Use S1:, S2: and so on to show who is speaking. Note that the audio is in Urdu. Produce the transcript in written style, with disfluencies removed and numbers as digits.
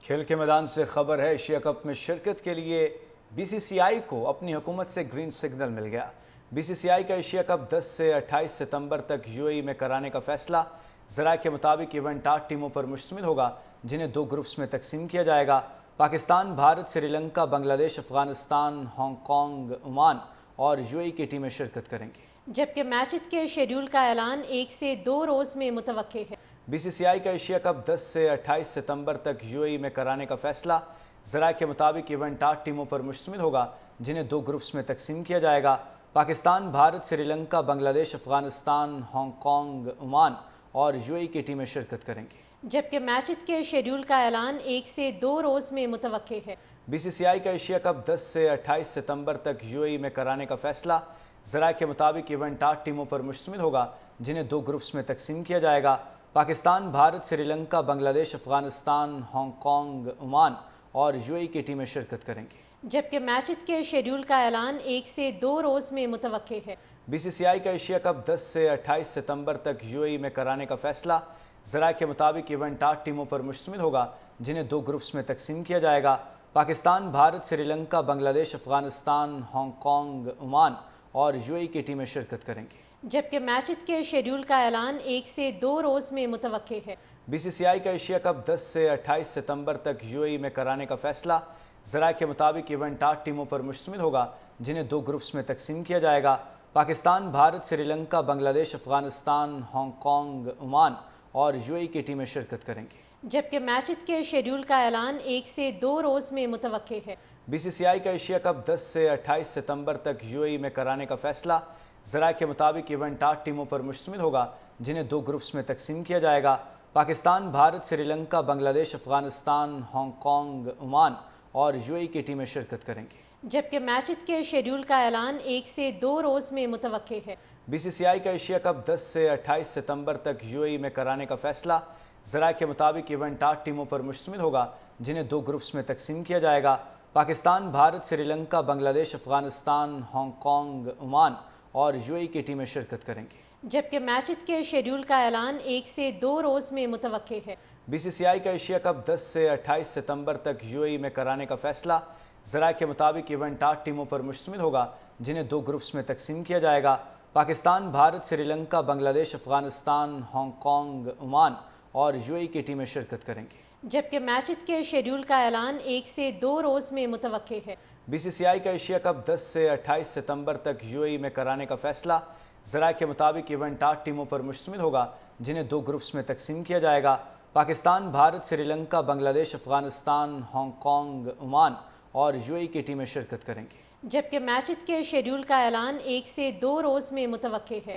S1: کھیل کے میدان سے خبر ہے، ایشیا کپ میں شرکت کے لیے بی سی سی آئی کو اپنی حکومت سے گرین سگنل مل گیا۔ بی سی سی آئی کا ایشیا کپ 10 سے 28 ستمبر تک یو اے ای میں کرانے کا فیصلہ۔ ذرائع کے مطابق ایونٹ 8 ٹیموں پر مشتمل ہوگا، جنہیں 2 گروپس میں تقسیم کیا جائے گا۔ پاکستان، بھارت، سری لنکا، بنگلہ دیش، افغانستان، ہانگ کانگ، عمان اور یو اے ای کی ٹیمیں شرکت کریں گی۔
S2: جبکہ میچز کے شیڈول کا اعلان 1 سے 2 روز میں متوقع ہے۔
S1: بی سی سی آئی کا ایشیا کپ 10 سے 28 ستمبر تک یو اے ای میں کرانے کا فیصلہ۔ ذرائع کے مطابق ایونٹ 8 ٹیموں پر مشتمل ہوگا، جنہیں 2 گروپس میں تقسیم کیا جائے گا۔ پاکستان، بھارت، سری لنکا، بنگلہ دیش، افغانستان، ہانگ کانگ، عمان اور یو اے ای کی ٹیمیں شرکت کریں گی۔
S2: جبکہ میچز کے شیڈول کا اعلان 1 سے 2 روز میں متوقع ہے۔
S1: بی سی سی آئی کا ایشیا کپ 10 سے 28 ستمبر تک یو اے ای میں کرانے کا فیصلہ۔ ذرائع کے مطابق ایونٹ 8 ٹیموں پر مشتمل ہوگا، جنہیں 2 گروپس میں تقسیم کیا جائے گا۔ پاکستان، بھارت، سری لنکا، بنگلہ دیش، افغانستان، ہانگ کانگ، عمان اور یو اے ای کی ٹیمیں شرکت کریں گی۔
S2: جبکہ میچز کے شیڈول کا اعلان 1 سے 2 روز میں متوقع ہے۔
S1: بی سی سی آئی کا ایشیا کپ 10 سے 28 ستمبر تک یو اے ای میں کرانے کا فیصلہ۔ ذرائع کے مطابق ایونٹ 8 ٹیموں پر مشتمل ہوگا، جنہیں 2 گروپس میں تقسیم کیا جائے گا۔ پاکستان، بھارت، سری لنکا، بنگلہ دیش، افغانستان، ہانگ کانگ، عمان اور یو اے ای کی ٹیمیں شرکت کریں گی۔
S2: جبکہ میچز کے شیڈول کا اعلان 1 سے 2 روز میں متوقع ہے۔
S1: بی سی سی آئی کا ایشیا کپ 10 سے 28 ستمبر تک یو اے ای میں کرانے کا فیصلہ۔ ذرائع کے مطابق ایونٹ 8 ٹیموں پر مشتمل ہوگا، جنہیں 2 گروپس میں تقسیم کیا جائے گا۔ پاکستان، بھارت، سری لنکا، بنگلہ دیش، افغانستان، ہانگ کانگ، عمان اور یو اے ای کی ٹیمیں شرکت کریں گی۔
S2: جبکہ میچز کے شیڈول کا اعلان 1 سے 2 روز میں متوقع ہے۔
S1: بی سی سی آئی کا ایشیا کپ 10 سے 28 ستمبر تک یو اے ای میں کرانے کا فیصلہ۔ ذرائع کے مطابق ایونٹ 8 ٹیموں پر مشتمل ہوگا، جنہیں 2 گروپس میں تقسیم کیا جائے گا۔ پاکستان، بھارت، سری لنکا، بنگلہ دیش، افغانستان، ہانگ کانگ، عمان اور یو اے ای کی ٹیمیں شرکت کریں گی۔
S2: جبکہ میچز کے شیڈول کا اعلان 1 سے 2 روز میں متوقع ہے۔
S1: بی سی سی آئی کا ایشیا کپ 10 سے 28 ستمبر تک یو اے ای میں کرانے کا فیصلہ۔ ذرائع کے مطابق ایونٹ 8 ٹیموں پر مشتمل ہوگا، جنہیں 2 گروپس میں تقسیم کیا جائے گا۔ پاکستان، بھارت، سری لنکا، بنگلہ دیش، افغانستان، ہانگ کانگ، عمان اور یو اے ای کی ٹیمیں شرکت کریں گی۔
S2: جبکہ میچز کے شیڈول کا اعلان 1 سے 2 روز میں متوقع ہے۔
S1: بی سی سی آئی کا ایشیا کپ 10 سے 28 ستمبر تک یو اے ای میں کرانے کا فیصلہ۔ ذرائع کے مطابق ایونٹ 8 ٹیموں پر مشتمل ہوگا، جنہیں 2 گروپس میں تقسیم کیا جائے گا۔ پاکستان، بھارت، سری لنکا، بنگلہ دیش، افغانستان، ہانگ کانگ، عمان اور یو اے ای کی ٹیمیں شرکت کریں گی۔
S2: جبکہ میچز کے شیڈول کا اعلان 1 سے 2 روز میں متوقع ہے۔
S1: بی سی سی آئی کا ایشیا کپ 10 سے 28 ستمبر تک یو اے ای میں کرانے کا فیصلہ۔ ذرائع کے مطابق ایونٹ 8 ٹیموں پر مشتمل ہوگا، جنہیں 2 گروپس میں تقسیم کیا جائے گا۔ پاکستان، بھارت، سری لنکا، بنگلہ دیش، افغانستان، ہانگ کانگ، عمان اور یو اے ای کی ٹیمیں شرکت کریں گی۔
S2: جبکہ میچز کے شیڈول کا اعلان 1 سے 2 روز میں متوقع ہے۔